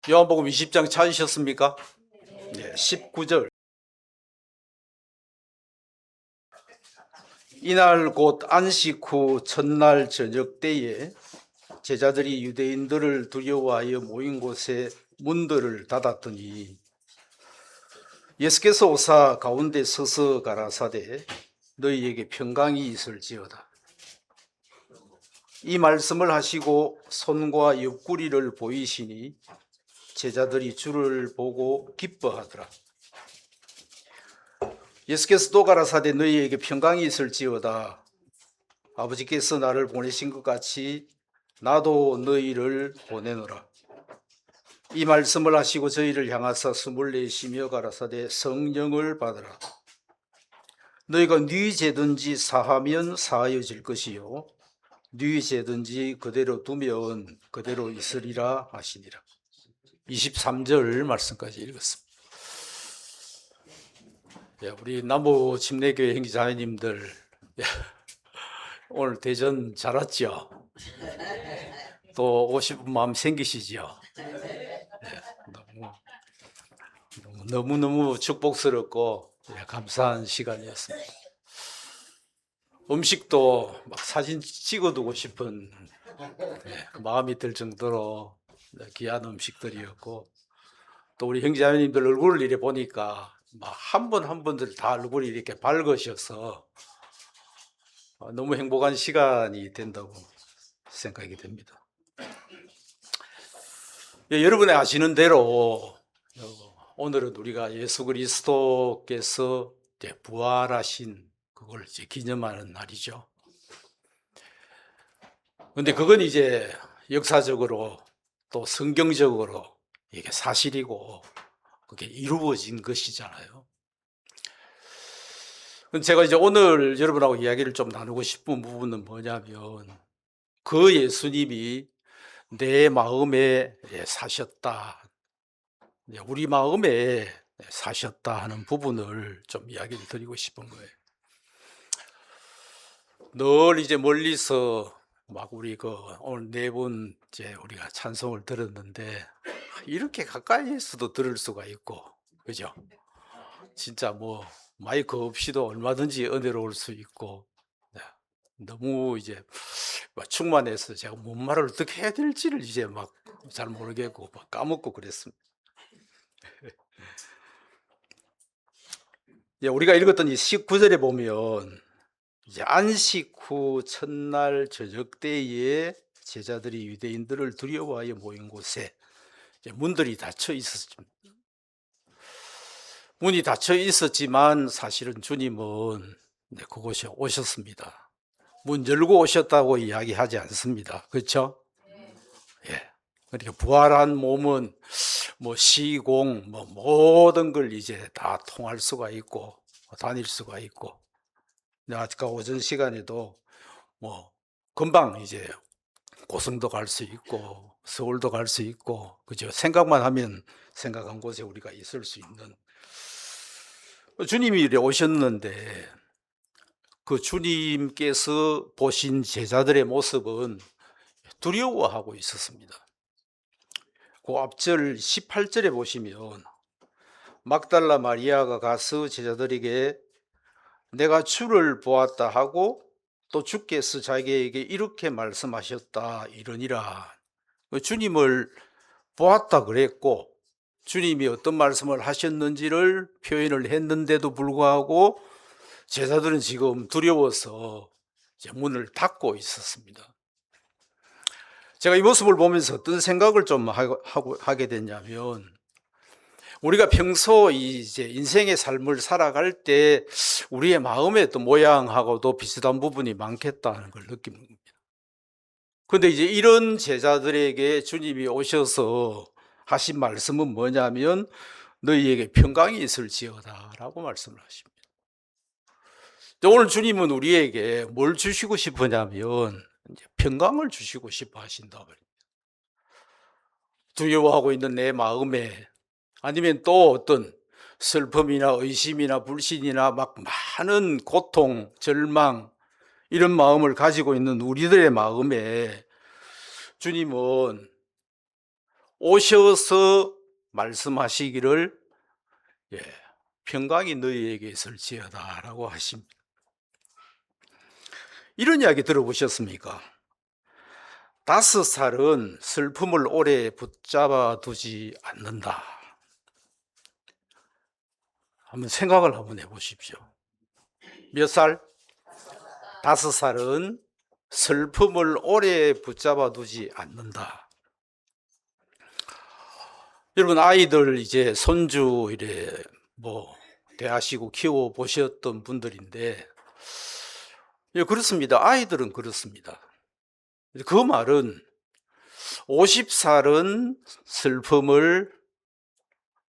요한복음 20장 찾으셨습니까? 네, 19절. 이날 곧 안식 후 첫날 저녁 때에 제자들이 유대인들을 두려워하여 모인 곳에 문들을 닫았더니 예수께서 오사 가운데 서서 가라사대 너희에게 평강이 있을지어다. 이 말씀을 하시고 손과 옆구리를 보이시니 제자들이 주를 보고 기뻐하더라. 예수께서 또 가라사대 너희에게 평강이 있을지어다. 아버지께서 나를 보내신 것 같이 나도 너희를 보내노라. 이 말씀을 하시고 저희를 향하사 숨을 내쉬며 가라사대 성령을 받으라. 너희가 네 죄든지 사하면 사하여질 것이요 네 죄든지 그대로 두면 그대로 있으리라 하시니라. 23절 말씀까지 읽었습니다. 우리 남부 침례교회 형제자매님들 오늘 대전 잘 왔죠? 또 오고 싶은 마음 생기시죠? 너무너무 축복스럽고 감사한 시간이었습니다. 음식도 막 사진 찍어두고 싶은 마음이 들 정도로 귀한 음식들이었고, 또 우리 형제자매님들 얼굴을 이렇게 보니까 한 분 한 분들 다 얼굴이 이렇게 밝으셔서 너무 행복한 시간이 된다고 생각이 됩니다. 여러분이 아시는 대로 오늘은 우리가 예수 그리스도께서 부활하신 그걸 이제 기념하는 날이죠. 근데 그건 이제 역사적으로 또 성경적으로 이게 사실이고 그게 이루어진 것이잖아요. 제가 이제 오늘 여러분하고 이야기를 좀 나누고 싶은 부분은 뭐냐면 그 예수님이 내 마음에 사셨다, 우리 마음에 사셨다 하는 부분을 좀 이야기를 드리고 싶은 거예요. 늘 이제 멀리서 막 우리 오늘 네 분 이제 우리가 찬송을 들었는데 이렇게 가까이에서도 들을 수가 있고, 그죠? 진짜 마이크 없이도 얼마든지 은혜로울 수 있고, 너무 이제 충만해서 제가 뭔 말을 어떻게 해야 될지를 이제 막 잘 모르겠고 막 까먹고 그랬습니다. 우리가 읽었던 이 19절에 보면 이제 안식 후 첫날 저녁 때에 제자들이 유대인들을 두려워하여 모인 곳에 문들이 닫혀 있었습니다. 문이 닫혀 있었지만 사실은 주님은 그곳에 오셨습니다. 문 열고 오셨다고 이야기하지 않습니다. 그렇죠? 예. 그러니까 부활한 몸은 시공 모든 걸 이제 다 통할 수가 있고 다닐 수가 있고, 아까 오전 시간에도 금방 이제 고성도 갈 수 있고 서울도 갈 수 있고, 그죠? 생각만 하면 생각한 곳에 우리가 있을 수 있는 주님이 오셨는데, 그 주님께서 보신 제자들의 모습은 두려워하고 있었습니다. 그 앞절 18절에 보시면 막달라 마리아가 가서 제자들에게 내가 주를 보았다 하고 또 주께서 자기에게 이렇게 말씀하셨다 이러니라. 주님을 보았다 그랬고 주님이 어떤 말씀을 하셨는지를 표현을 했는데도 불구하고 제자들은 지금 두려워서 문을 닫고 있었습니다. 제가 이 모습을 보면서 어떤 생각을 좀 하게 됐냐면, 우리가 평소 이제 인생의 삶을 살아갈 때 우리의 마음의 어떤 모양하고도 비슷한 부분이 많겠다는 걸 느끼는 겁니다. 그런데 이제 이런 제자들에게 주님이 오셔서 하신 말씀은 뭐냐면 너희에게 평강이 있을지어다 라고 말씀을 하십니다. 오늘 주님은 우리에게 뭘 주시고 싶으냐면 평강을 주시고 싶어 하신다. 두려워하고 있는 내 마음에, 아니면 또 어떤 슬픔이나 의심이나 불신이나 막 많은 고통, 절망 이런 마음을 가지고 있는 우리들의 마음에 주님은 오셔서 말씀하시기를 평강이 너희에게 있을지어다라고 하십니다. 이런 이야기 들어보셨습니까? 5살은 슬픔을 오래 붙잡아 두지 않는다. 한번 생각을 한번 해보십시오. 몇 살? 5살은 슬픔을 오래 붙잡아 두지 않는다. 여러분, 아이들 이제 손주 이래 대하시고 키워 보셨던 분들인데, 그렇습니다. 아이들은 그렇습니다. 그 말은 50살은 슬픔을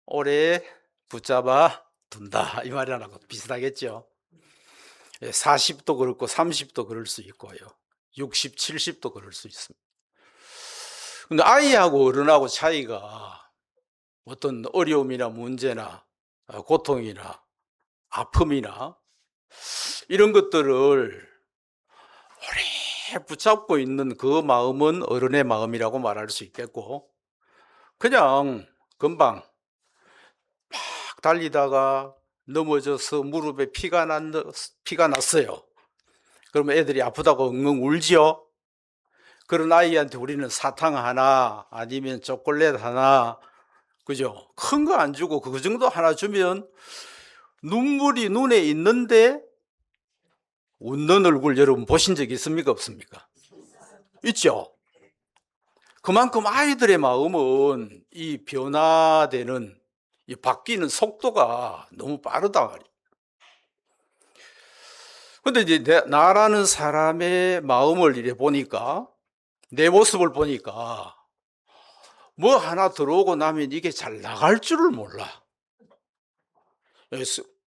오래 붙잡아 둔다, 이 말이랑 비슷하겠죠. 40도 그렇고 30도 그럴 수 있고요. 60, 70도 그럴 수 있습니다. 근데 아이하고 어른하고 차이가 어떤 어려움이나 문제나 고통이나 아픔이나 이런 것들을 오래 붙잡고 있는 그 마음은 어른의 마음이라고 말할 수 있겠고, 그냥 금방 막 달리다가 넘어져서 무릎에 피가 났어요. 그러면 애들이 아프다고 엉엉 울지요. 그런 아이한테 우리는 사탕 하나 아니면 초콜릿 하나, 그죠? 큰 거 안 주고 그 정도 하나 주면 눈물이 눈에 있는데 웃는 얼굴 여러분 보신 적 있습니까? 없습니까? 있죠? 그만큼 아이들의 마음은 이 변화되는, 이 바뀌는 속도가 너무 빠르다 말이에요. 근데 이제 나라는 사람의 마음을 이래 보니까, 내 모습을 보니까 뭐 하나 들어오고 나면 이게 잘 나갈 줄을 몰라.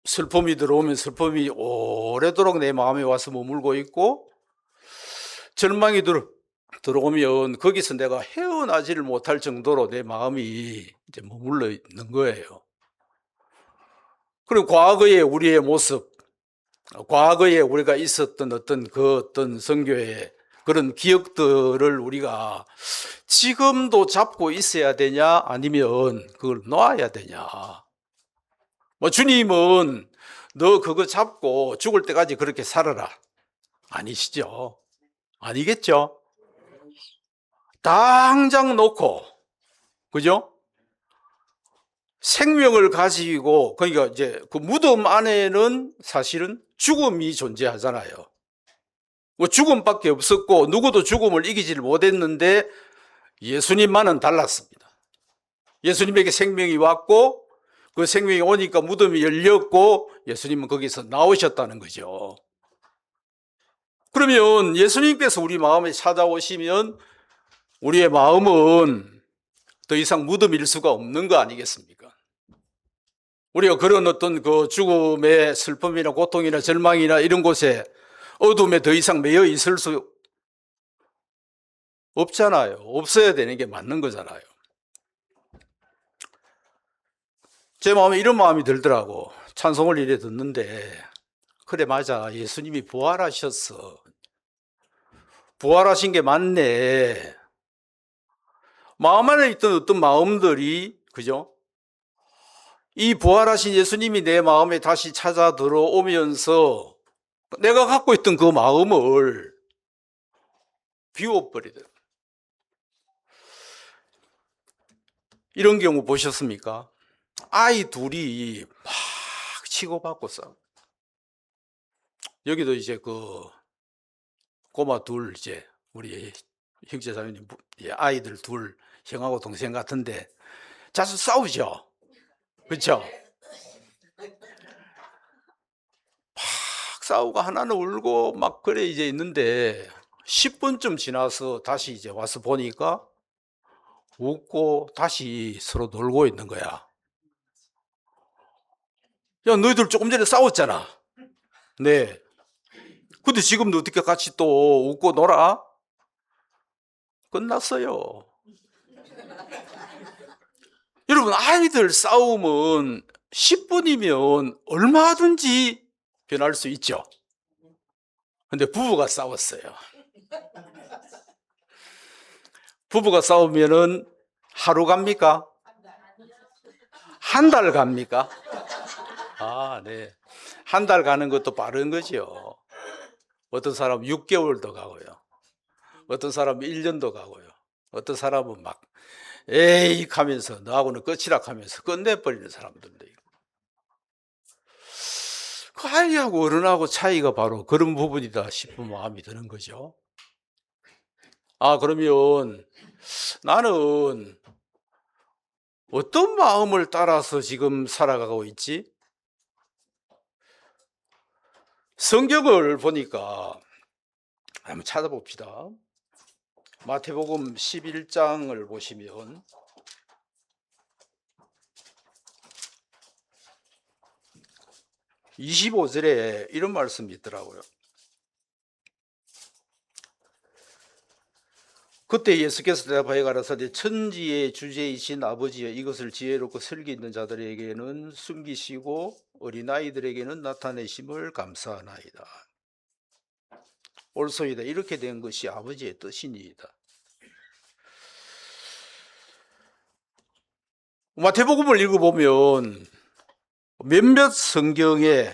슬픔이 들어오면 슬픔이 오래도록 내 마음에 와서 머물고 있고, 절망이 들어오면 거기서 내가 헤어나지를 못할 정도로 내 마음이 이제 머물러 있는 거예요. 그리고 과거의 우리의 모습, 과거에 우리가 있었던 어떤 선교의 그런 기억들을 우리가 지금도 잡고 있어야 되냐, 아니면 그걸 놔야 되냐. 주님은 너 그거 잡고 죽을 때까지 그렇게 살아라, 아니시죠? 아니겠죠? 당장 놓고, 그죠? 생명을 가지고, 그러니까 이제 그 무덤 안에는 사실은 죽음이 존재하잖아요. 죽음밖에 없었고 누구도 죽음을 이기지를 못했는데 예수님만은 달랐습니다. 예수님에게 생명이 왔고 그 생명이 오니까 무덤이 열렸고 예수님은 거기서 나오셨다는 거죠. 그러면 예수님께서 우리 마음에 찾아오시면 우리의 마음은 더 이상 무덤일 수가 없는 거 아니겠습니까? 우리가 그런 어떤 그 죽음의 슬픔이나 고통이나 절망이나 이런 곳에 어둠에 더 이상 매여 있을 수 없잖아요. 없어야 되는 게 맞는 거잖아요. 제 마음에 이런 마음이 들더라고. 찬송을 이래 듣는데, 그래 맞아, 예수님이 부활하셨어. 부활하신 게 맞네. 마음 안에 있던 어떤 마음들이, 그죠? 이 부활하신 예수님이 내 마음에 다시 찾아 들어오면서 내가 갖고 있던 그 마음을 비워버리더라고요. 이런 경우 보셨습니까? 아이 둘이 막 치고받고 싸워. 여기도 이제 그 꼬마 둘, 이제 우리 형제자매님 아이들 둘, 형하고 동생 같은데 자주 싸우죠. 그렇죠? 막 싸우고 하나는 울고 막 그래 이제 있는데 10분쯤 지나서 다시 이제 와서 보니까 웃고 다시 서로 놀고 있는 거야. 야, 너희들 조금 전에 싸웠잖아. 네. 근데 지금도 어떻게 같이 또 웃고 놀아? 끝났어요. 여러분, 아이들 싸움은 10분이면 얼마든지 변할 수 있죠. 근데 부부가 싸웠어요. 부부가 싸우면은 하루 갑니까? 한 달 갑니까? 아, 네. 한 달 가는 것도 빠른 거죠. 어떤 사람은 6개월도 가고요. 어떤 사람은 1년도 가고요. 어떤 사람은 막 에이 하면서 너하고는 끝이라 하면서 끝내버리는 사람들도 있고. 그 아이하고 어른하고 차이가 바로 그런 부분이다 싶은 마음이 드는 거죠. 아, 그러면 나는 어떤 마음을 따라서 지금 살아가고 있지? 성경을 보니까 한번 찾아봅시다. 마태복음 11장을 보시면 25절에 이런 말씀이 있더라고요. 그때 예수께서 대답하여 가라사대 천지의 주제이신 아버지여 이것을 지혜롭고 설기 있는 자들에게는 숨기시고 어린아이들에게는 나타내심을 감사하나이다. 옳소이다. 이렇게 된 것이 아버지의 뜻이니이다. 마태복음을 읽어보면 몇몇 성경에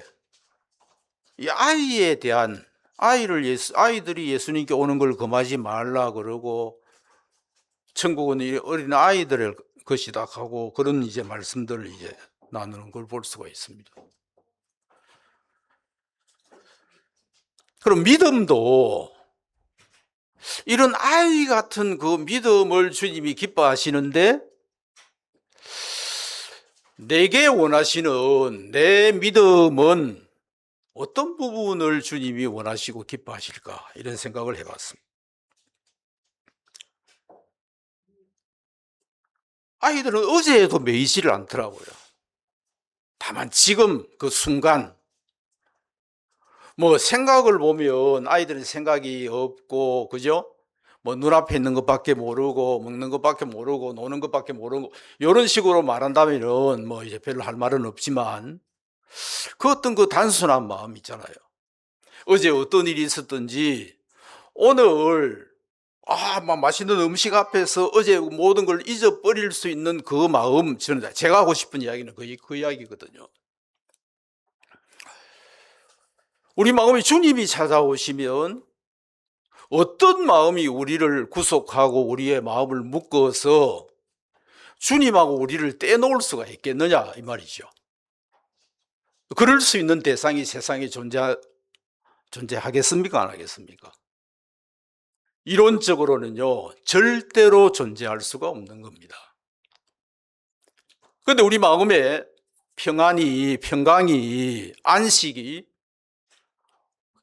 이 아이에 대한 아이들이 예수님께 오는 걸 금하지 말라 그러고 천국은 어린 아이들의 것이다 하고 그런 이제 말씀들을 이제 나누는 걸 볼 수가 있습니다. 그럼 믿음도 이런 아이 같은 그 믿음을 주님이 기뻐하시는데 내게 원하시는 내 믿음은 어떤 부분을 주님이 원하시고 기뻐하실까 이런 생각을 해봤습니다. 아이들은 어제에도 매이지를 않더라고요. 다만 지금 그 순간 뭐 생각을 보면 아이들은 생각이 없고 그죠? 뭐 눈앞에 있는 것밖에 모르고 먹는 것밖에 모르고 노는 것밖에 모르고 이런 식으로 말한다면은 뭐 이제 별로 할 말은 없지만 그 어떤 그 단순한 마음 있잖아요. 어제 어떤 일이 있었든지 오늘 막 맛있는 음식 앞에서 어제 모든 걸 잊어버릴 수 있는 그 마음, 저는 제가 하고 싶은 이야기는 그 이야기거든요. 우리 마음이 주님이 찾아오시면 어떤 마음이 우리를 구속하고 우리의 마음을 묶어서 주님하고 우리를 떼놓을 수가 있겠느냐 이 말이죠. 그럴 수 있는 대상이 세상에 존재하겠습니까? 안 하겠습니까? 이론적으로는요, 절대로 존재할 수가 없는 겁니다. 그런데 우리 마음에 평강이, 안식이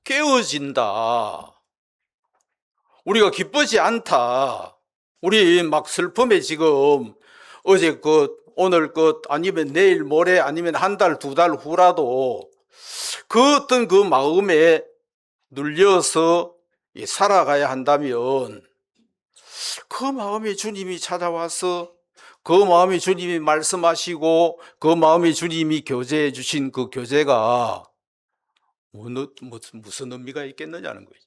깨어진다. 우리가 기쁘지 않다. 우리 막 슬픔에 지금 어제 것, 오늘 것, 아니면 내일 모레, 아니면 한 달, 두 달 후라도 그 어떤 그 마음에 눌려서 살아가야 한다면 그 마음에 주님이 찾아와서 그 마음에 주님이 말씀하시고 그 마음에 주님이 교제해 주신 그 교제가 무슨 의미가 있겠느냐는 거예요.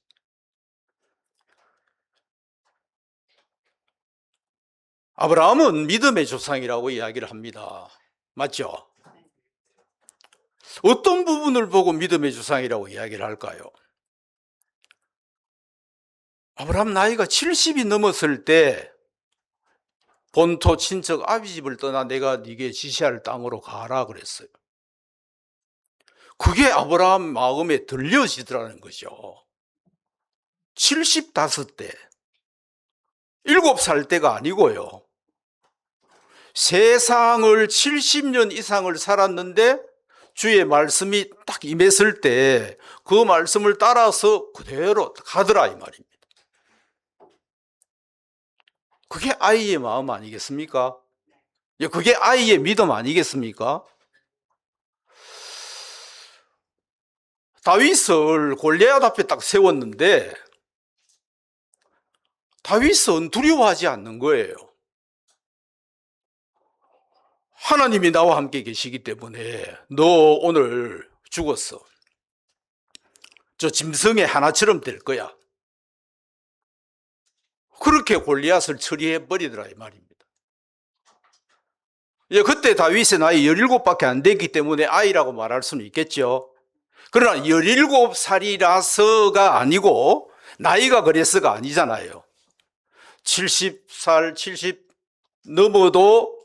아브라함은 믿음의 조상이라고 이야기를 합니다. 맞죠? 어떤 부분을 보고 믿음의 조상이라고 이야기를 할까요? 아브라함 나이가 70이 넘었을 때 본토 친척 아비집을 떠나 내가 네게 지시할 땅으로 가라 그랬어요. 그게 아브라함 마음에 들려지더라는 거죠. 75대, 7살 때가 아니고요. 세상을 70년 이상을 살았는데 주의 말씀이 딱 임했을 때 그 말씀을 따라서 그대로 가더라 이 말입니다. 그게 아이의 마음 아니겠습니까? 그게 아이의 믿음 아니겠습니까? 다윗을 골리앗 앞에 딱 세웠는데 다윗은 두려워하지 않는 거예요. 하나님이 나와 함께 계시기 때문에 너 오늘 죽었어. 저 짐승의 하나처럼 될 거야. 그렇게 골리앗을 처리해 버리더라 이 말입니다. 예, 그때 다윗의 나이 17밖에 안 됐기 때문에 아이라고 말할 수는 있겠죠. 그러나 17살이라서가 아니고 나이가 그래서가 아니잖아요. 70살, 70 넘어도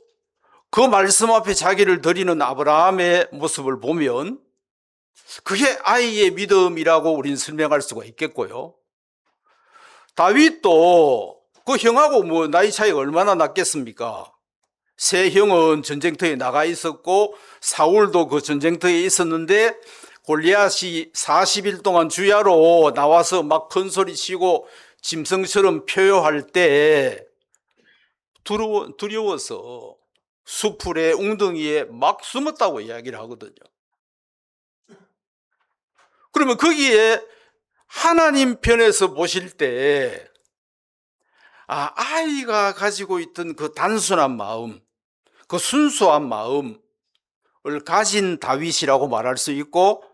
그 말씀 앞에 자기를 드리는 아브라함의 모습을 보면 그게 아이의 믿음이라고 우리는 설명할 수가 있겠고요. 다윗도 그 형하고 뭐 나이 차이가 얼마나 났겠습니까? 세 형은 전쟁터에 나가 있었고 사울도 그 전쟁터에 있었는데 골리앗이 40일 동안 주야로 나와서 막 큰 소리 치고 짐승처럼 표효할 때 두려워서 수풀의 웅덩이에 막 숨었다고 이야기를 하거든요. 그러면 거기에 하나님 편에서 보실 때 아이가 가지고 있던 그 단순한 마음, 그 순수한 마음을 가진 다윗이라고 말할 수 있고,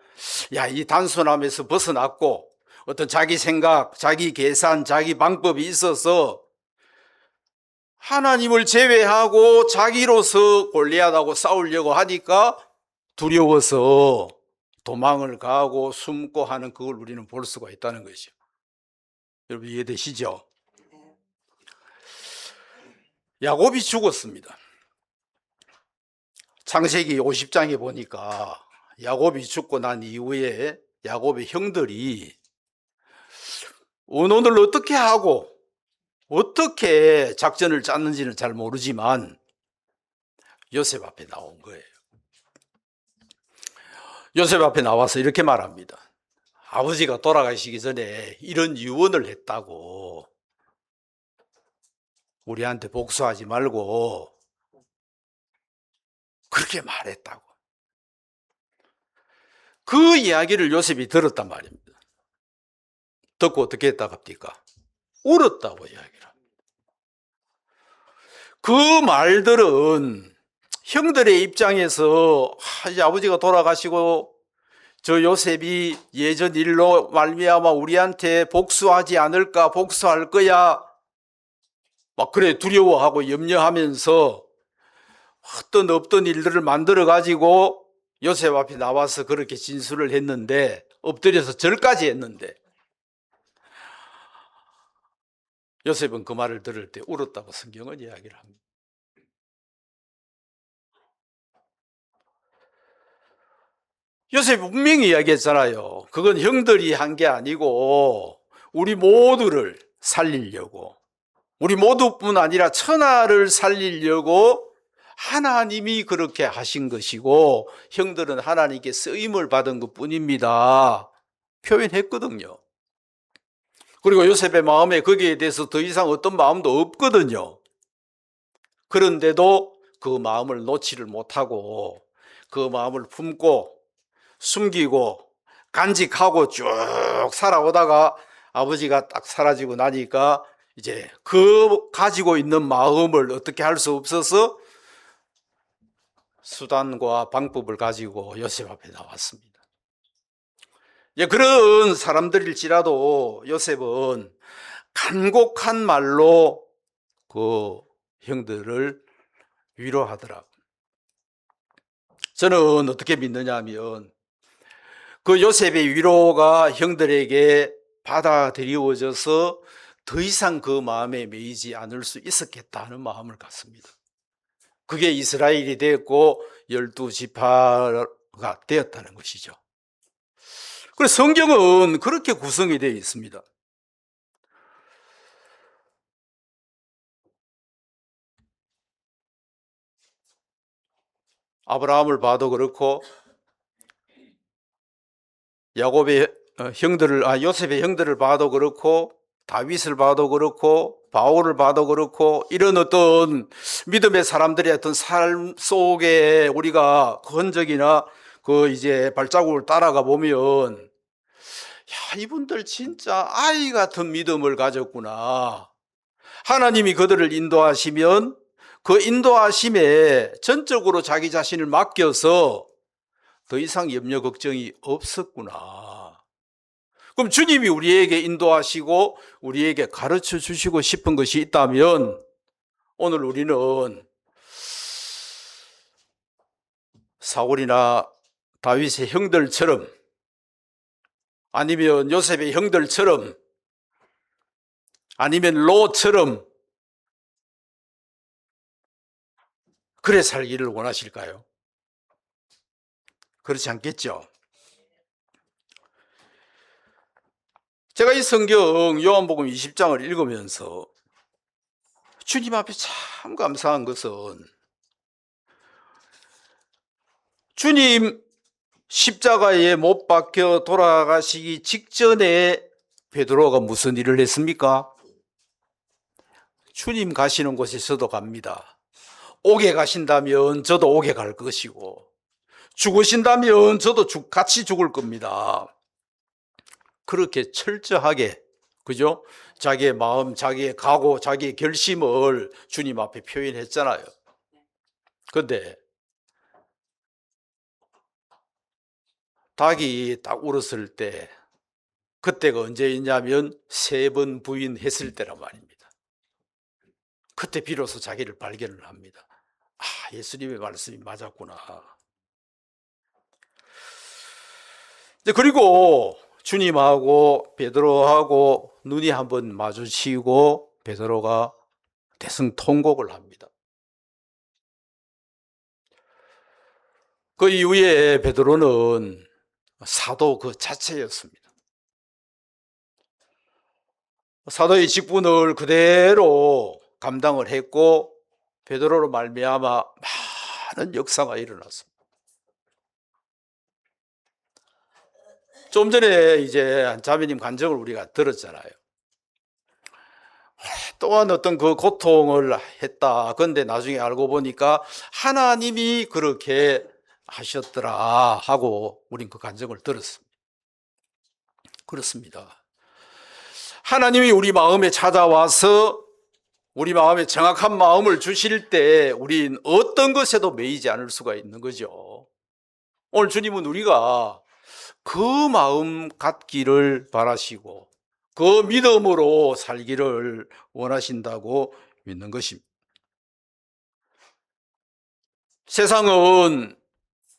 이 단순함에서 벗어났고 어떤 자기 생각, 자기 계산, 자기 방법이 있어서 하나님을 제외하고 자기로서 골리앗하고 싸우려고 하니까 두려워서 도망을 가고 숨고 하는 그걸 우리는 볼 수가 있다는 것이죠. 여러분 이해되시죠? 야곱이 죽었습니다. 창세기 50장에 보니까 야곱이 죽고 난 이후에 야곱의 형들이 언혼을 어떻게 하고 어떻게 작전을 짰는지는 잘 모르지만 요셉 앞에 나온 거예요. 요셉 앞에 나와서 이렇게 말합니다. 아버지가 돌아가시기 전에 이런 유언을 했다고, 우리한테 복수하지 말고 그렇게 말했다고. 그 이야기를 요셉이 들었단 말입니다. 듣고 어떻게 했다 갑니까? 울었다고 이야기를 합니다. 그 말들은 형들의 입장에서 이제 아버지가 돌아가시고 저 요셉이 예전 일로 말미암아 우리한테 복수하지 않을까, 복수할 거야, 막 그래 두려워하고 염려하면서 어떤 없던 일들을 만들어 가지고 요셉 앞에 나와서 그렇게 진술을 했는데, 엎드려서 절까지 했는데, 요셉은 그 말을 들을 때 울었다고 성경은 이야기를 합니다. 요셉이 분명히 이야기했잖아요. 그건 형들이 한 게 아니고 우리 모두를 살리려고, 우리 모두뿐 아니라 천하를 살리려고 하나님이 그렇게 하신 것이고 형들은 하나님께 쓰임을 받은 것뿐입니다 표현했거든요. 그리고 요셉의 마음에 거기에 대해서 더 이상 어떤 마음도 없거든요. 그런데도 그 마음을 놓지를 못하고 그 마음을 품고 숨기고 간직하고 쭉 살아오다가 아버지가 딱 사라지고 나니까 이제 그 가지고 있는 마음을 어떻게 할 수 없어서 수단과 방법을 가지고 요셉 앞에 나왔습니다. 그런 사람들일지라도 요셉은 간곡한 말로 그 형들을 위로하더라고요. 저는 어떻게 믿느냐 하면 그 요셉의 위로가 형들에게 받아들여져서 더 이상 그 마음에 매이지 않을 수 있었겠다 하는 마음을 갖습니다. 그게 이스라엘이 되었고 12지파가 되었다는 것이죠. 그래서 성경은 그렇게 구성이 되어 있습니다. 아브라함을 봐도 그렇고 야곱의 형들을, 요셉의 형들을 봐도 그렇고 다윗을 봐도 그렇고 바울을 봐도 그렇고 이런 어떤 믿음의 사람들의 어떤 삶 속에 우리가 그 흔적이나 그 이제 발자국을 따라가 보면 이분들 진짜 아이 같은 믿음을 가졌구나. 하나님이 그들을 인도하시면 그 인도하심에 전적으로 자기 자신을 맡겨서 더 이상 염려 걱정이 없었구나. 그럼 주님이 우리에게 인도하시고 우리에게 가르쳐 주시고 싶은 것이 있다면 오늘 우리는 사울이나 다윗의 형들처럼, 아니면 요셉의 형들처럼, 아니면 롯처럼 그래 살기를 원하실까요? 그렇지 않겠죠? 제가 이 성경 요한복음 20장을 읽으면서 주님 앞에 참 감사한 것은, 주님 십자가에 못 박혀 돌아가시기 직전에 베드로가 무슨 일을 했습니까? 주님 가시는 곳에 저도 갑니다. 옥에 가신다면 저도 옥에 갈 것이고, 죽으신다면 저도 같이 죽을 겁니다. 그렇게 철저하게, 그죠? 자기의 마음, 자기의 각오, 자기의 결심을 주님 앞에 표현했잖아요. 근데 닭이 딱 울었을 때, 그때가 언제였냐면 3번 부인했을 때란 말입니다. 그때 비로소 자기를 발견을 합니다. 아, 예수님의 말씀이 맞았구나. 그리고 주님하고 베드로하고 눈이 한번 마주치고 베드로가 대성통곡을 합니다. 그 이후에 베드로는 사도 그 자체였습니다. 사도의 직분을 그대로 감당을 했고, 베드로로 말미암아 많은 역사가 일어났습니다. 좀 전에 이제 자매님 간증을 우리가 들었잖아요. 또한 어떤 그 고통을 했다. 그런데 나중에 알고 보니까 하나님이 그렇게 하셨더라 하고 우린 그 간증을 들었습니다. 그렇습니다. 하나님이 우리 마음에 찾아와서 우리 마음에 정확한 마음을 주실 때 우린 어떤 것에도 매이지 않을 수가 있는 거죠. 오늘 주님은 우리가 그 마음 갖기를 바라시고 그 믿음으로 살기를 원하신다고 믿는 것입니다. 세상은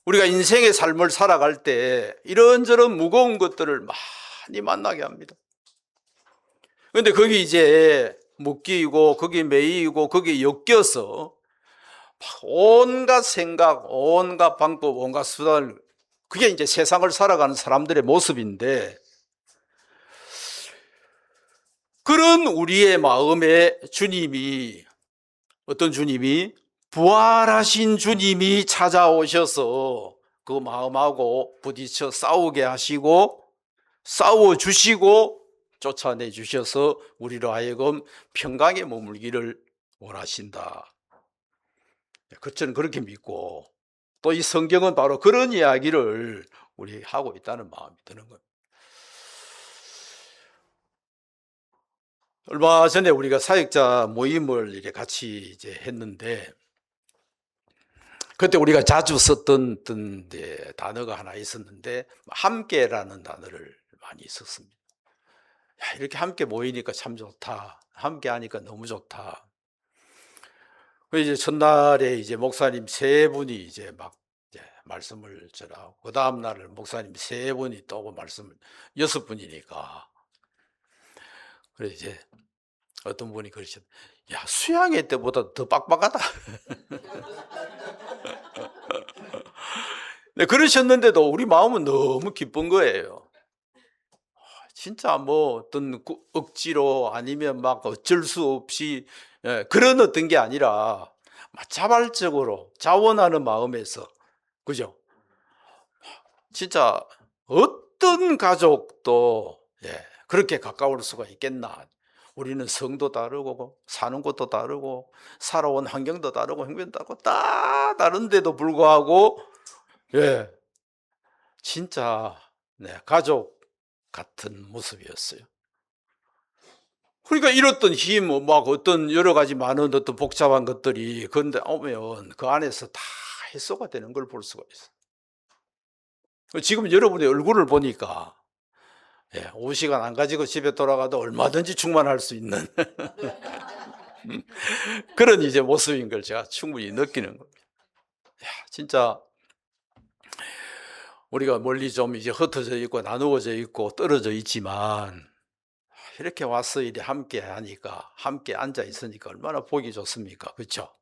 우리가 인생의 삶을 살아갈 때 이런저런 무거운 것들을 많이 만나게 합니다. 그런데 거기 이제 묶이고 거기에 매이고 거기에 엮여서 온갖 생각, 온갖 방법, 온갖 수단을, 그게 이제 세상을 살아가는 사람들의 모습인데, 그런 우리의 마음에 주님이, 어떤 주님이? 부활하신 주님이 찾아오셔서 그 마음하고 부딪혀 싸우게 하시고 싸워주시고 쫓아내 주셔서 우리로 하여금 평강에 머물기를 원하신다. 저는 그렇게 믿고, 또 이 성경은 바로 그런 이야기를 우리 하고 있다는 마음이 드는 겁니다. 얼마 전에 우리가 사역자 모임을 이렇게 같이 이제 했는데, 그때 우리가 자주 썼던 단어가 하나 있었는데, 함께라는 단어를 많이 썼습니다. 야, 이렇게 함께 모이니까 참 좋다. 함께 하니까 너무 좋다. 이제 첫날에 이제 목사님 3분이 이제 막 이제 말씀을 전하고, 그 다음 날을 목사님 3분이 또 말씀을, 6분이니까. 그래서 이제 어떤 분이 그러셨, 야, 수양회 때보다 더 빡빡하다. 네, 그러셨는데도 우리 마음은 너무 기쁜 거예요. 진짜 뭐 어떤 억지로 아니면 막 어쩔 수 없이 그런 어떤 게 아니라 자발적으로 자원하는 마음에서, 그죠? 진짜 어떤 가족도 그렇게 가까울 수가 있겠나. 우리는 성도 다르고 사는 곳도 다르고 살아온 환경도 다르고 형편도 다르고 다 다른데도 불구하고 진짜 가족 같은 모습이었어요. 그러니까 잃었던 힘, 막 어떤 여러 가지 많은 어떤 복잡한 것들이 그런데 오면 그 안에서 다 해소가 되는 걸 볼 수가 있어요. 지금 여러분의 얼굴을 보니까 5시간 안 가지고 집에 돌아가도 얼마든지 충만할 수 있는 그런 이제 모습인 걸 제가 충분히 느끼는 겁니다. 진짜 우리가 멀리 좀 이제 흩어져 있고 나누어져 있고 떨어져 있지만 이렇게 와서 이렇게 함께 하니까, 함께 앉아 있으니까 얼마나 보기 좋습니까? 그렇죠?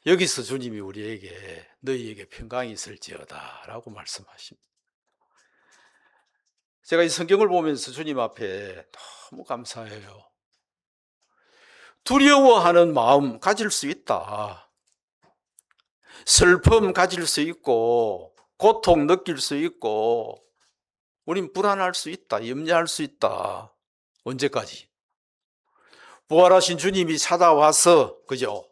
여기서 주님이 우리에게 너희에게 평강이 있을지어다 라고 말씀하십니다. 제가 이 성경을 보면서 주님 앞에 너무 감사해요. 두려워하는 마음 가질 수 있다. 슬픔 가질 수 있고 고통 느낄 수 있고 우린 불안할 수 있다. 염려할 수 있다. 언제까지? 부활하신 주님이 찾아와서 그죠?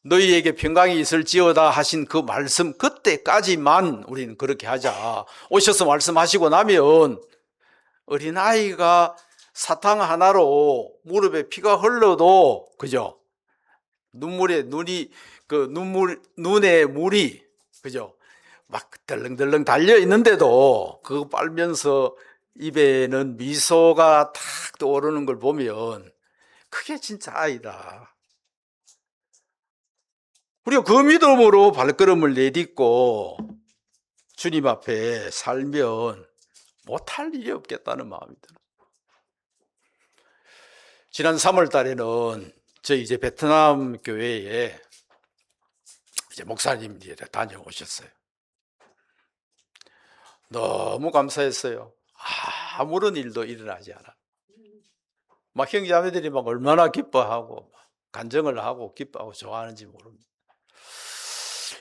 너희에게 평강이 있을지어다 하신 그 말씀 그때까지만 우리는 그렇게 하자. 오셔서 말씀하시고 나면 어린아이가 사탕 하나로 무릎에 피가 흘러도 그죠? 눈에 물이 그죠? 막 덜렁덜렁 달려 있는데도 그거 빨면서 입에는 미소가 탁 떠오르는 걸 보면 그게 진짜 아이다. 우리가 그 믿음으로 발걸음을 내딛고 주님 앞에 살면 못할 일이 없겠다는 마음이 들어요. 지난 3월 달에는 저희 이제 베트남 교회에 이제 목사님들이 다녀오셨어요. 너무 감사했어요. 아무런 일도 일어나지 않아. 막 형제자매들이 막 얼마나 기뻐하고 간증을 하고 기뻐하고 좋아하는지 모릅니다.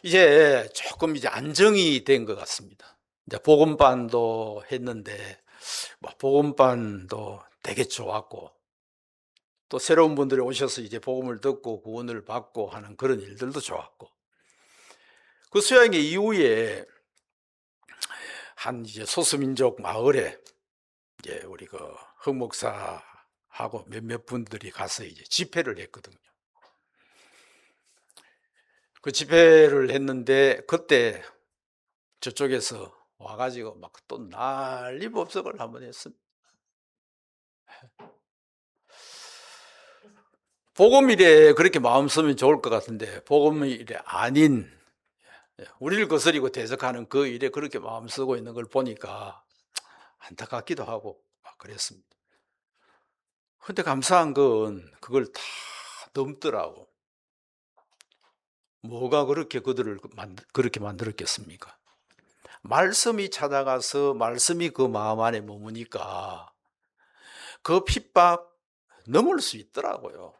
이제 조금 이제 안정이 된 것 같습니다. 이제 복음반도 했는데 복음반도 되게 좋았고 또 새로운 분들이 오셔서 이제 복음을 듣고 구원을 받고 하는 그런 일들도 좋았고 그 수양회 이후에 한 이제 소수민족 마을에 이제 우리 그 흑목사하고 몇몇 분들이 가서 이제 집회를 했거든요. 그 집회를 했는데 그때 저쪽에서 와가지고 막 또 난리 법석을 한번 했습니다. 복음일에 그렇게 마음 쓰면 좋을 것 같은데 복음일에 아닌 우리를 거스리고 대적하는 그 일에 그렇게 마음 쓰고 있는 걸 보니까 안타깝기도 하고 막 그랬습니다. 근데 감사한 건 그걸 다 넘더라고. 뭐가 그렇게 그들을 그렇게 만들었겠습니까? 말씀이 찾아가서 말씀이 그 마음 안에 머무니까 그 핍박 넘을 수 있더라고요.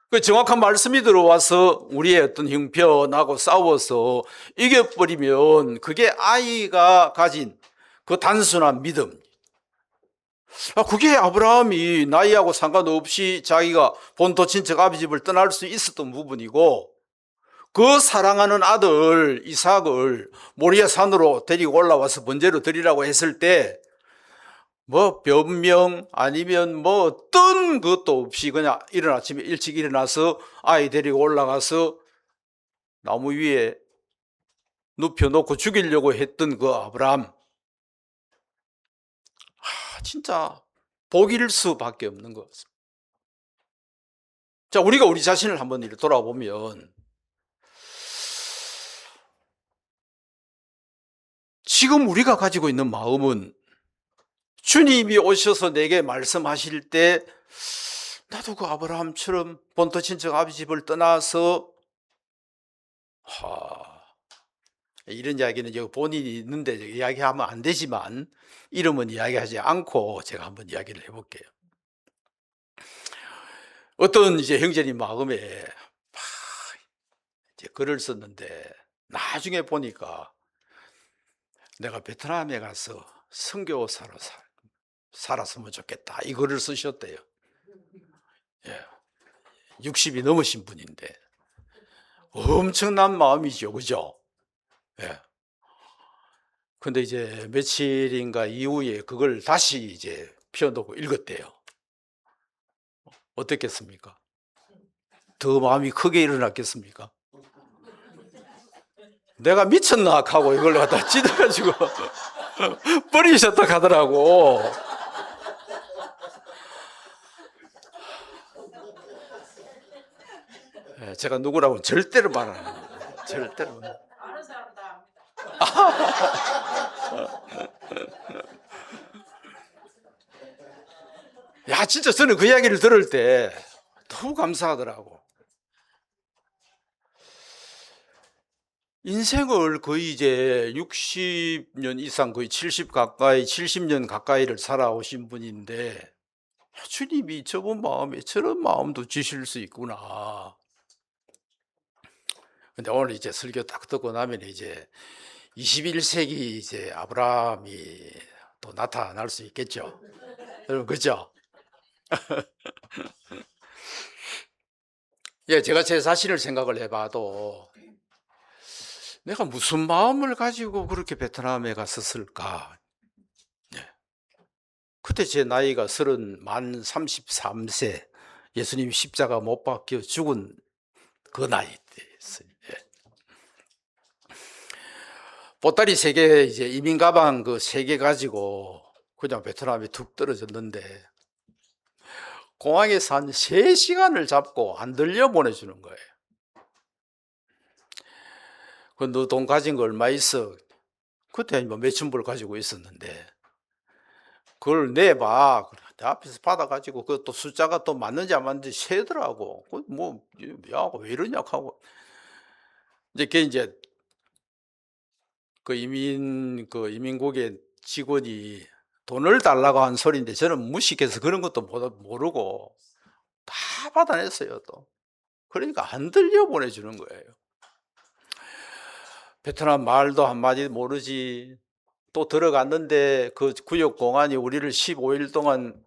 그 정확한 말씀이 들어와서 우리의 어떤 형편하고 싸워서 이겨버리면 그게 아이가 가진 그 단순한 믿음. 그게 아브라함이 나이하고 상관없이 자기가 본토 친척 아비 집을 떠날 수 있었던 부분이고 그 사랑하는 아들 이삭을 모리아 산으로 데리고 올라와서 번제로 드리라고 했을 때 변명 아니면 어떤 것도 없이 그냥 이른 아침에 일찍 일어나서 아이 데리고 올라가서 나무 위에 눕혀놓고 죽이려고 했던 그 아브라함, 진짜 복일 수밖에 없는 것 같습니다. 자, 우리가 우리 자신을 한번 돌아보면 지금 우리가 가지고 있는 마음은 주님이 오셔서 내게 말씀하실 때 나도 그 아브라함처럼 본토 친척 아비 집을 떠나서 이런 이야기는 여기 본인이 있는데 이야기하면 안 되지만 이름은 이야기하지 않고 제가 한번 이야기를 해볼게요. 어떤 이제 형제님 마음에 이제 글을 썼는데 나중에 보니까 내가 베트남에 가서 선교사로 살았으면 좋겠다 이 글을 쓰셨대요. 60이 넘으신 분인데 엄청난 마음이죠, 그죠? 근데 이제 며칠인가 이후에 그걸 다시 이제 펴놓고 읽었대요. 어떻겠습니까? 더 마음이 크게 일어났겠습니까? 내가 미쳤나 하고 이걸 갖다 찢어가지고 버리셨다 하더라고. 제가 누구라고 절대로 말 안 합니다. 절대로. 아는 사람 다 압니다. 야, 진짜 저는 그 이야기를 들을 때 너무 감사하더라고. 인생을 거의 이제 60년 이상, 거의 70 가까이, 70년 가까이를 살아오신 분인데, 주님이 저분 마음에 저런 마음도 주실 수 있구나. 근데 오늘 이제 설교 딱 듣고 나면 이제 21세기 이제 아브라함이 또 나타날 수 있겠죠. 여러분, 그죠? 예, 제가 제 자신을 생각을 해봐도 내가 무슨 마음을 가지고 그렇게 베트남에 갔었을까? 예. 그때 제 나이가 만 33세, 예수님 십자가 못 박혀 죽은 그 나이 때였어요. 예. 보따리 3개, 이제 이민 가방 그 3개 가지고 그냥 베트남에 툭 떨어졌는데, 공항에서 한 3시간을 잡고 안 들려 보내주는 거예요. 그 너 돈 가진 거 얼마 있어? 그때 뭐 몇천 불 가지고 있었는데, 그걸 내봐. 내 앞에서 받아가지고 그것도 숫자가 또 맞는지 안 맞는지 세더라고. 뭐, 야, 왜 이러냐 하고. 이제 걔 이제 그 이민국의 직원이 돈을 달라고 한 소리인데, 저는 무식해서 그런 것도 모르고 다 받아냈어요, 또. 그러니까 안 들려 보내주는 거예요. 베트남 말도 한마디 모르지. 또 들어갔는데 그 구역 공안이 우리를 15일 동안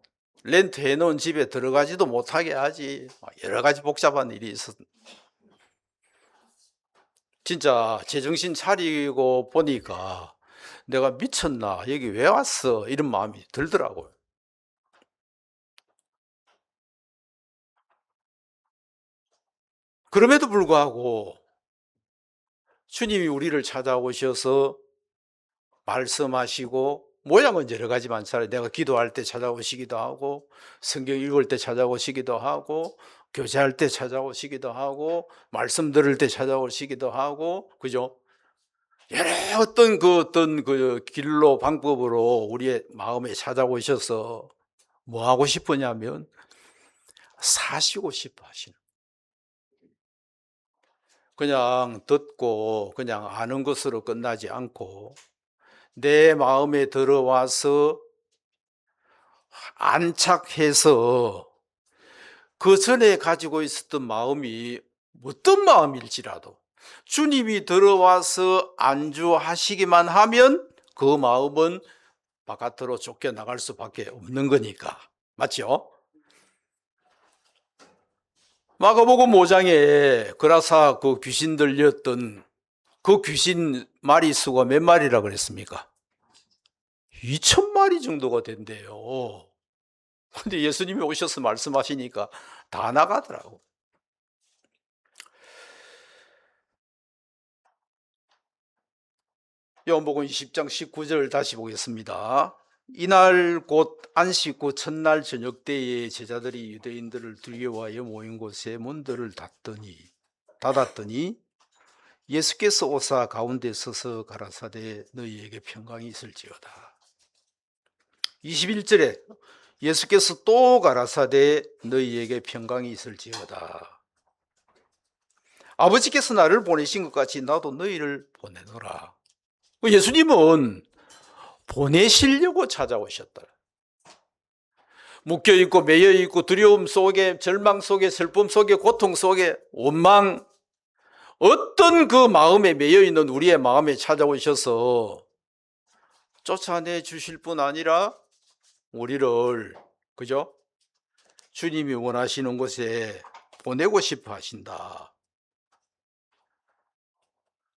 렌트해 놓은 집에 들어가지도 못하게 하지. 여러 가지 복잡한 일이 있었. 진짜 제정신 차리고 보니까 내가 미쳤나, 여기 왜 왔어, 이런 마음이 들더라고요. 그럼에도 불구하고 주님이 우리를 찾아오셔서 말씀하시고, 모양은 여러 가지 많잖아요. 내가 기도할 때 찾아오시기도 하고, 성경 읽을 때 찾아오시기도 하고, 교제할 때 찾아오시기도 하고, 말씀 들을 때 찾아오시기도 하고, 그죠? 여러 어떤 그 길로 방법으로 우리의 마음에 찾아오셔서 뭐 하고 싶으냐면 사시고 싶어 하시는. 그냥 듣고 그냥 아는 것으로 끝나지 않고 내 마음에 들어와서 안착해서 그 전에 가지고 있었던 마음이 어떤 마음일지라도 주님이 들어와서 안주하시기만 하면 그 마음은 바깥으로 쫓겨나갈 수밖에 없는 거니까. 맞죠? 마가복음 5장에 그라사 그 귀신 들렸던 그 귀신 마리수가 몇 마리라 그랬습니까? 2,000마리 정도가 된대요. 근데 예수님이 오셔서 말씀하시니까 다 나가더라고. 요한복음 20장 19절 다시 보겠습니다. 이날 곧 안식 후 첫날 저녁 때에 제자들이 유대인들을 두려워하여 모인 곳에 문들을 닫았더니 예수께서 오사 가운데 서서 가라사대 너희에게 평강이 있을지어다. 21절에 예수께서 또 가라사대 너희에게 평강이 있을지어다. 아버지께서 나를 보내신 것 같이 나도 너희를 보내노라. 예수님은 보내시려고 찾아오셨다. 묶여있고 매여있고 두려움 속에, 절망 속에, 슬픔 속에, 고통 속에, 원망, 어떤 그 마음에 매여있는 우리의 마음에 찾아오셔서 쫓아내 주실 뿐 아니라 우리를, 그죠? 주님이 원하시는 곳에 보내고 싶어 하신다.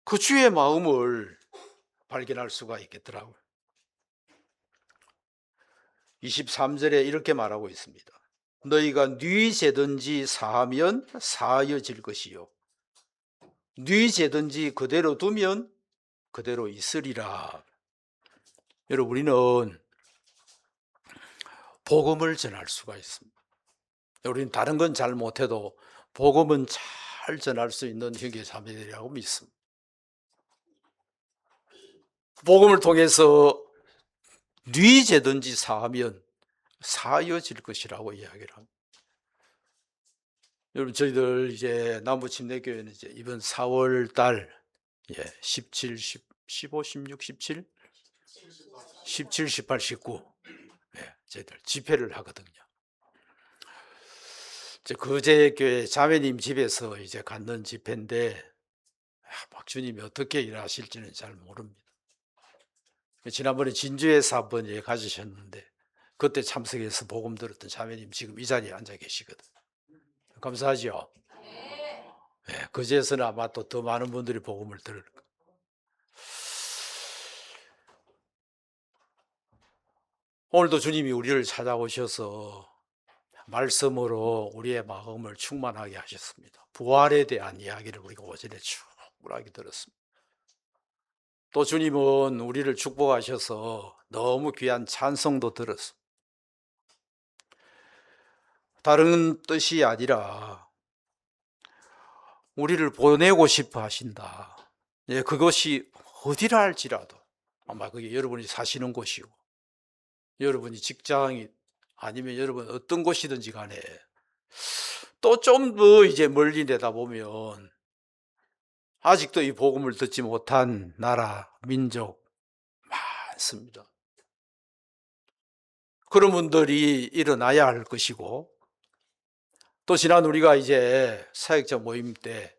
그 주의 마음을 발견할 수가 있겠더라고요. 23절에 이렇게 말하고 있습니다. 너희가 네 죄든지 사하면 사하여질 것이요 네 죄든지 그대로 두면 그대로 있으리라. 여러분, 우리는 복음을 전할 수가 있습니다. 우리는 다른 건 잘 못해도 복음은 잘 잘 전할 수 있는 형제 자매들이라고 믿습니다. 복음을 통해서 네 죄든지 사하면 사여질 것이라고 이야기를 합니다. 여러분, 저희들 이제 남부침례교회는 이제 이번 4월 달 17, 15, 16, 17, 17, 18, 19 저희들 집회를 하거든요. 그제 교회 자매님 집에서 이제 갖는 집회인데 막 주님이 어떻게 일하실지는 잘 모릅니다. 지난번에 진주에서 한번 가지셨는데 그때 참석해서 복음 들었던 자매님 지금 이 자리에 앉아 계시거든. 감사하죠? 네, 그제서는 아마 또 더 많은 분들이 복음을 들을 거예요. 오늘도 주님이 우리를 찾아오셔서 말씀으로 우리의 마음을 충만하게 하셨습니다. 부활에 대한 이야기를 우리가 오전에 충분하게 들었습니다. 또 주님은 우리를 축복하셔서 너무 귀한 찬송도 들었습니다. 다른 뜻이 아니라 우리를 보내고 싶어 하신다. 그것이 어디라 할지라도 아마 그게 여러분이 사시는 곳이고 여러분이 직장이 아니면 여러분 어떤 곳이든지 간에 또 좀 더 이제 멀리 내다보면 아직도 이 복음을 듣지 못한 나라, 민족 많습니다. 그런 분들이 일어나야 할 것이고 또 지난 우리가 이제 사역자 모임 때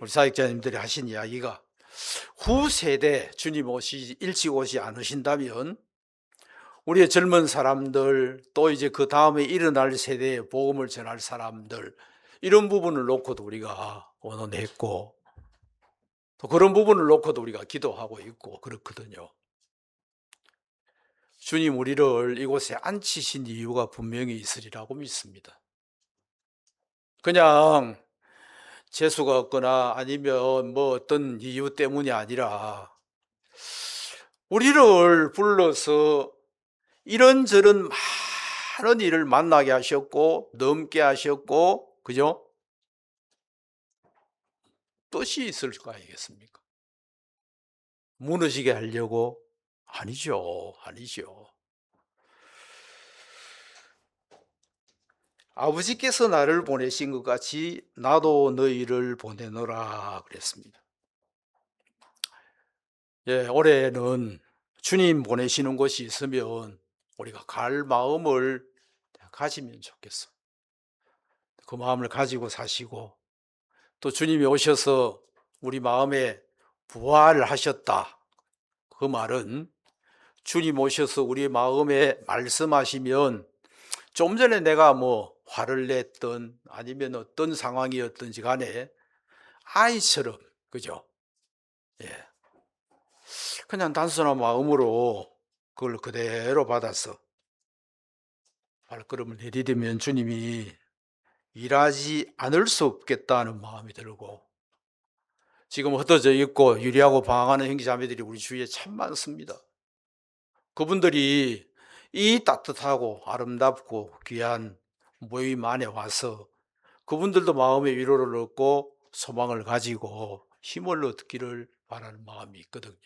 우리 사역자님들이 하신 이야기가 후세대 주님 일찍 오지 않으신다면 우리의 젊은 사람들 또 이제 그 다음에 일어날 세대에 복음을 전할 사람들 이런 부분을 놓고도 우리가 원언했고 또 그런 부분을 놓고도 우리가 기도하고 있고 그렇거든요. 주님 우리를 이곳에 앉히신 이유가 분명히 있으리라고 믿습니다. 그냥 재수가 없거나 아니면 뭐 어떤 이유 때문이 아니라 우리를 불러서 이런저런 많은 일을 만나게 하셨고 넘게 하셨고 그죠? 뜻이 있을 거 아니겠습니까? 무너지게 하려고? 아니죠. 아버지께서 나를 보내신 것 같이 나도 너희를 보내노라 그랬습니다. 올해는 주님 보내시는 곳이 있으면 우리가 갈 마음을 가지면 좋겠어. 그 마음을 가지고 사시고 또 주님이 오셔서 우리 마음에 부활하셨다. 그 말은 주님 오셔서 우리 마음에 말씀하시면 좀 전에 내가 뭐 화를 냈던 아니면 어떤 상황이었든지 간에 아이처럼 그죠? 그냥 단순한 마음으로 그걸 그대로 받아서 발걸음을 내디디면 주님이 일하지 않을 수 없겠다는 마음이 들고 지금 흩어져 있고 유리하고 방황하는 형제자매들이 우리 주위에 참 많습니다. 그분들이 이 따뜻하고 아름답고 귀한 모임 안에 와서 그분들도 마음의 위로를 얻고 소망을 가지고 힘을 얻기를 바라는 마음이 있거든요.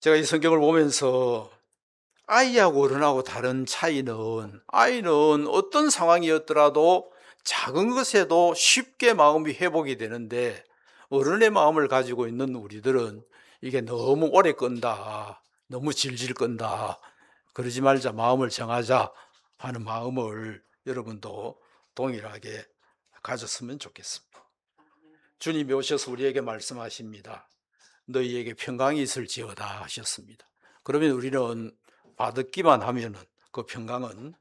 제가 이 성경을 보면서 아이하고 어른하고 다른 차이는 아이는 어떤 상황이었더라도 작은 것에도 쉽게 마음이 회복이 되는데 어른의 마음을 가지고 있는 우리들은 이게 너무 오래 끈다, 너무 질질 끈다, 그러지 말자, 마음을 정하자 하는 마음을 여러분도 동일하게 가졌으면 좋겠습니다. 주님이 오셔서 우리에게 말씀하십니다. 너희에게 평강이 있을지어다 하셨습니다. 그러면 우리는 받듣기만 하면은 그 평강은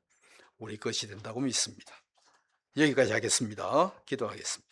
우리 것이 된다고 믿습니다. 여기까지 하겠습니다. 기도하겠습니다.